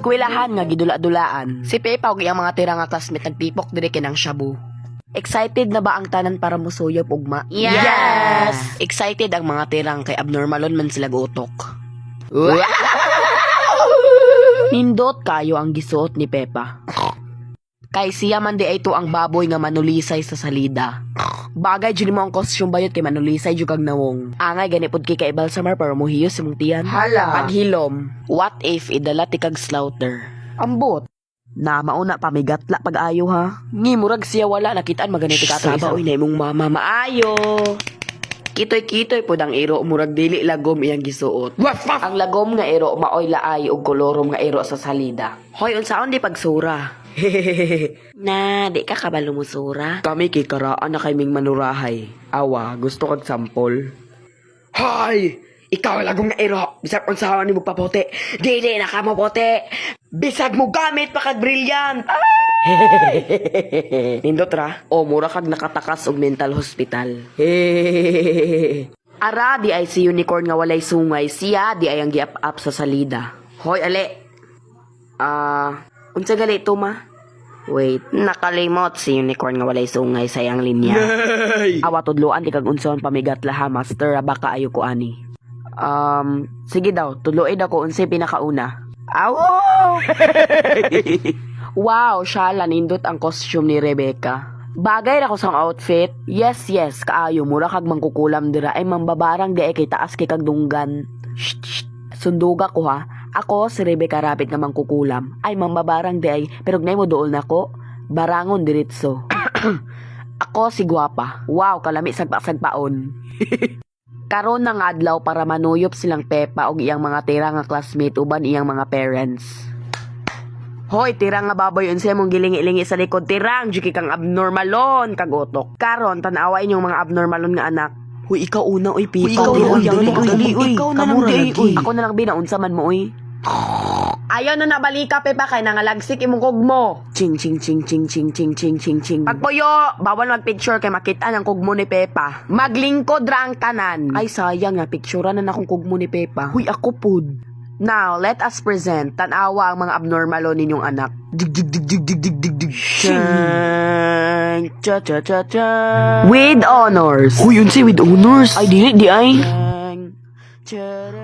eskwelahan nga gidula-dulaan. Si Pepa ug iyang mga tira nga classmate nagtipok diri kinang shabu. Excited na ba ang tanan para musuyop ugma? Yes! Excited ang mga tirang kay abnormalon man sila gutok. Nindot kayo ang gisuot ni Pepa. Kay siya man di ito ang baboy nga manulisay sa salida. Bagay dyan mo ang costume bayot kay manulisay jud kag nawong. Angay gani pud kay balsamar para mohiyos imong tiyan. Hala. Paghilom. What if idala ti kag slaughter? Ambot. Na mauna pamigatla pag-ayo ha. Ngi murag siya wala nakitaan maganiti ka to. Sabaw na imong mama maayo. Kitoy-kitoy po ang iro murag dili lagom iyang gisuot. Ang lagom nga iro maoy laay og kolorom nga iro sa salida. Hoy unsaon di pagsura? Na, di ka kabalo mo sura? Kami kikaraan na kaming manurahay. Awa, gusto kag sampol? Hay! Ikaw lagong na iro. Bisag kung sahawan ni mo papote. Di na ka mapote. Bisag mo gamit pa kag brilliant. Nindot ra? O, mura kag nakatakas og mental hospital. Ara, di ay si unicorn nga walay sungay. Siya, di ay ang giap-up sa salida. Hoy, ale. Unsa gali ito ma? Wait, nakalimot si unicorn nga walay sungay sa iyang linya. Awa tudloan di kag unsaon pamigat laha master baka ayo ko ani. Sige daw, tudloy daw ko unsay pinakauna. Aw! Wow, shala nindot ang costume ni Rebecca. Bagay ra ko sang outfit. Yes, kaayo mura kag mangkukulam dira ay mambabarang di ay kay taas kay kag dunggan. Shh. Sunduga ko ha. Ako, si Rebecca Rapid nga mangkukulam. Ay, mambabarang di ay, pero gnay mo dool na ko. Barangon diritso. Ako, si Guapa. Wow, kalami sagpa-sagpaon. Karon na nga adlaw para manuyop silang Pepa og iyang mga tira nga classmate uban iyang mga parents. Hoy, tirang nga baboy unsa mong gilingi-lingi sa likod. Tirang, juki kang abnormalon, kagotok. Karon, tanawa inyong mga abnormalon nga anak. Huy, ikaw una, uy, Pipa. Ikaw dali, uy. Ikaw na lang, uy. Ako na lang, binaunsa man mo, uy. Ayaw na nabalika, Pepa, kay nangalagsik imong kugmo. Ching. Pagpuyo, bawal mag-picture kay makita ang kugmo ni Pepa. Maglingkod ra ang tanan. Ay, sayang nga, picturean na akong kugmo ni Pepa. Huy, ako pud. Now, let us present. Tanawa ang mga abnormalo ninyong anak. Dig. Cha. With honors. Huy, unsi with honors? Ay, di ay.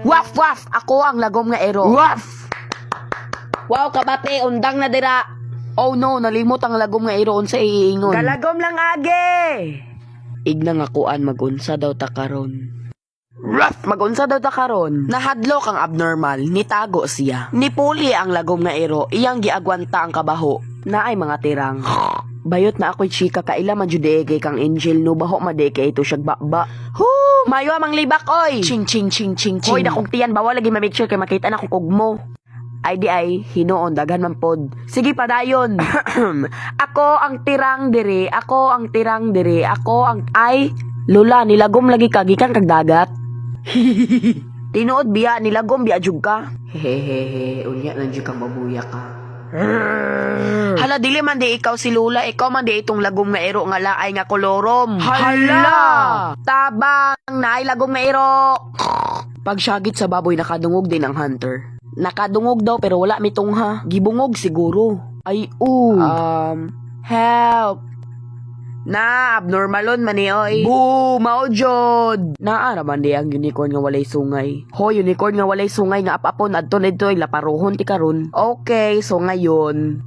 Waf! Ako ang lagom nga ero. Waf! Wow, kabate, undang na dira. Oh no, nalimot ang lagom nga ero unsa iingon. Kalagom lang age. Ignang akuan magunsa daw ta karon. Ruff! Magunsa daw ta karon. Nahadlok ang abnormal, nitago siya. Nipuli ang lagom nga ero, iyang giagwanta ang kabaho. Naay mga tirang. Bayot na ako'y chika kaila man judege kang angel no baho madeke ito siyag bakba. Hoo! Mayo amang libak oy. Ching. Hoy dakong tiyan bawal lagi ma-make sure kay makita na kung kugmo. Ay di ay hinoon daghan man pod. Sige padayon. Ako ang tirang dire. Ako ang ay lula nilagom lagi kagikan kag dagat. Tinuod biya nilagom biya jud ka. Hehehe unya nan jud kang mabuya ka. Hala, dili man di ikaw si Lula. Ikaw man di itong lagom nga ero nga laay nga kolorom. Hala! Tabang naay lagom nga ero. Pagsyagit sa baboy, nakadungog din ang hunter. Nakadungog daw pero wala mitungha. Gibungog siguro. Ay, help. Na, abnormalon man ni oy. Boo, maojod. Naara man di ang unicorn nga walay sungay. Hoy, unicorn nga walay sungay nga apapon adto nidto laparuhon ti karon. Okay, so ngayon.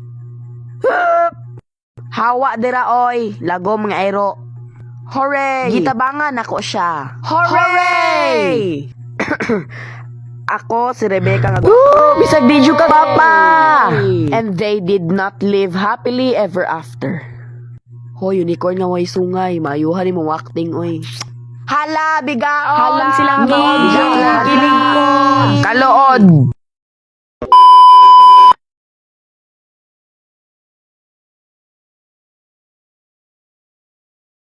Hawa dira oy, lagom nga ero. Hooray! Gitabangan ako siya. Hooray! Ako si Rebecca nga. Woo! Bisag di ka papa. And they did not live happily ever after. Hoy, unicorn nga way sungay. Maayuhan ni mo acting, oy. Hala, bigaon! Silang Giling ko! Kalood!